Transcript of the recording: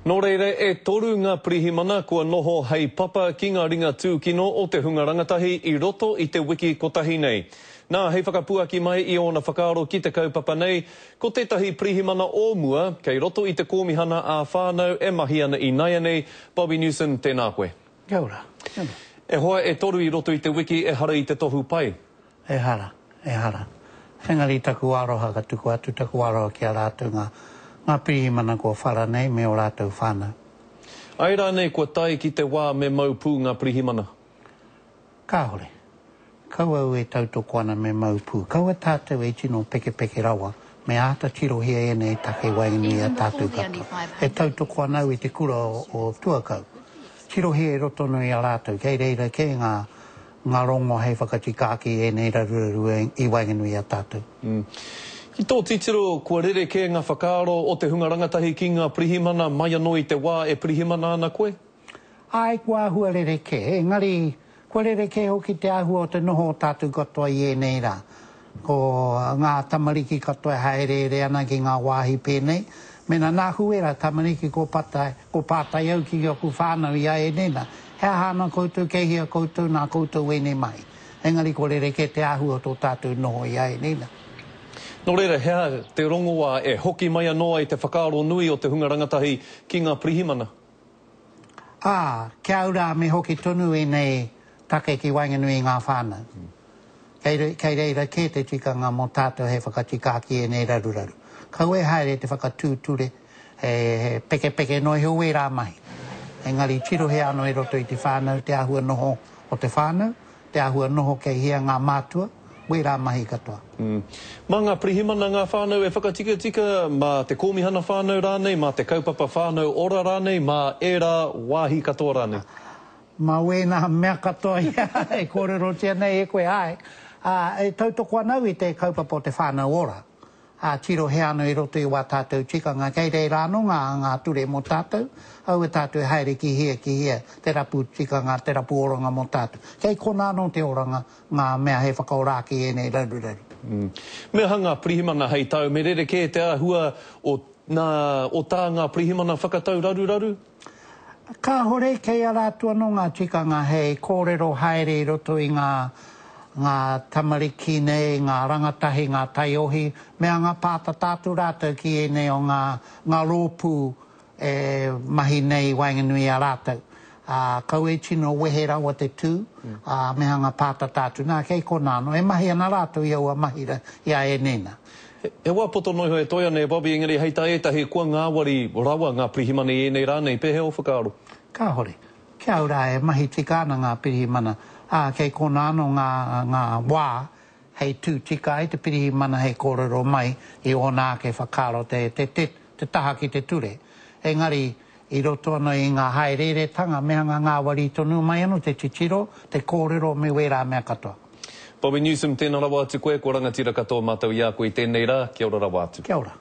Nō reira e toru ngā pirihimana kua noho hei papa ki ngā ringa tūkino o te hunga rangatahi I roto I te wiki kotahi nei. Nā, hei whakapuaki mai I ona whakaaro ki te kaupapa nei, ko tētahi pirihimana o mua, kei roto I te kōmihana a whānau e mahi ana I nei nei, Bobby Newsom, tēnā koe. Kia ora. E hoa e toru I roto I te wiki e hara I te tohu pai? E hara. Whengari taku aroha ka tuku atu, taku aroha ki a rātou ngā pirihimana kua whara nei me o rātou whānau. Ai rā nei kua tai ki te wā me maupū ngā pirihimana? Ka hore. Kau au e tautoko ana me maupū. Kau a tātou e tino peke rawa, me āta tirohia e nei take wainganui a tātou katoa. E tautoko ana au I te kura o tuakau. Tirohia e roto nui a rātou, kei reira ke ngā rongo hei whakatikāki e nei raruru I wainganui a tātou. Ki tō titiro, kua rere ke ngā whakaaro o te hunga rangatahi ki ngā pirihimana mai anō I te wā e pirihimana ana koe? Ai, kua ahua rere ke. Engari, kua rere ke hoki te ahua o te noho o tātou katoa I e nei rā. Ko ngā tamariki katoa haere ana ki ngā wāhi pēnei. Mena nā huera tamariki ko pātai au ki oku whānau I a e nena. Hea hana koutou kehia koutou nā koutou e nei mai. Engari, kua rere ke te ahua o tō tātou noho I a e nena. Nō reira, hea te rongoa e hoki mai anō I te whakaaro nui o te hunga rangatahi ki ngā pirihimana? Kia ura me hoki tonu e nei take ki wainganui ngā whānau. Kei reira ke te tikanga mō tātou he whakatikāki e nei raruraru. Kau e haere te whakatūture peke noi ho e rā mai. Engari tirohe anō e roto I te whānau, te ahua noho o te whānau, te ahua noho kei hia ngā mātua, we rā mahi katoa. Mā ngā pirihimana ngā whānau e whakatika, mā te kōmihana whānau rānei, mā te kaupapa whānau ora rānei, mā e rā wāhi katoa rānei? Mā wēnā mea katoa ia, e kōrero tia nei e koe ai. E tautoko anau I te kaupapa o te whānau ora. Tiro he anō I roto I wā tātou tikanga, kei rei rāno ngā ture mō tātou, au e tātou haere ki hia, te rapu tikanga, te rapu oranga mō tātou. Kei kona anō te oranga ngā mea he whakaoraki e nei raruraru. Mea hanga pirihimana hei tau, me rere ke te ahua o tā ngā pirihimana whakatau raruraru? Ka hore kei a rātua no ngā tikanga hei kōrero haere I roto I ngā tamariki nei, ngā rangatahi, ngā taiohi, mea ngā pāta tātou rātou ki e nei o ngā rōpū mahi nei wainganui a rātou. Kau e tino wehe rawa te tū, mea ngā pāta tātou. Nā, kei kona anō, e mahi ana rātou I aua mahi I a e nena. E wāpoto noi hoi toia nei, Bobby, engari hei taetahi kua ngāwari rawa ngā pirihimana I e nei rānei, pehe o whakaaro? Ka hore, kia ura e mahi tikana ngā pirihimana. Kei kona anō ngā wā, hei tū tika I te pirihimana hei kōrero mai I o nā ke whakaro te taha ki te ture. Engari, I roto anō I ngā haerere tanga, mea ngā wari tonu mai anō, te titiro, te kōrero me wera mea katoa. Bobby Newsom, tēnā rawa atu koe, ko rangatira katoa mātou I a koe tēnei rā, kia ora rawa atu. Kia ora.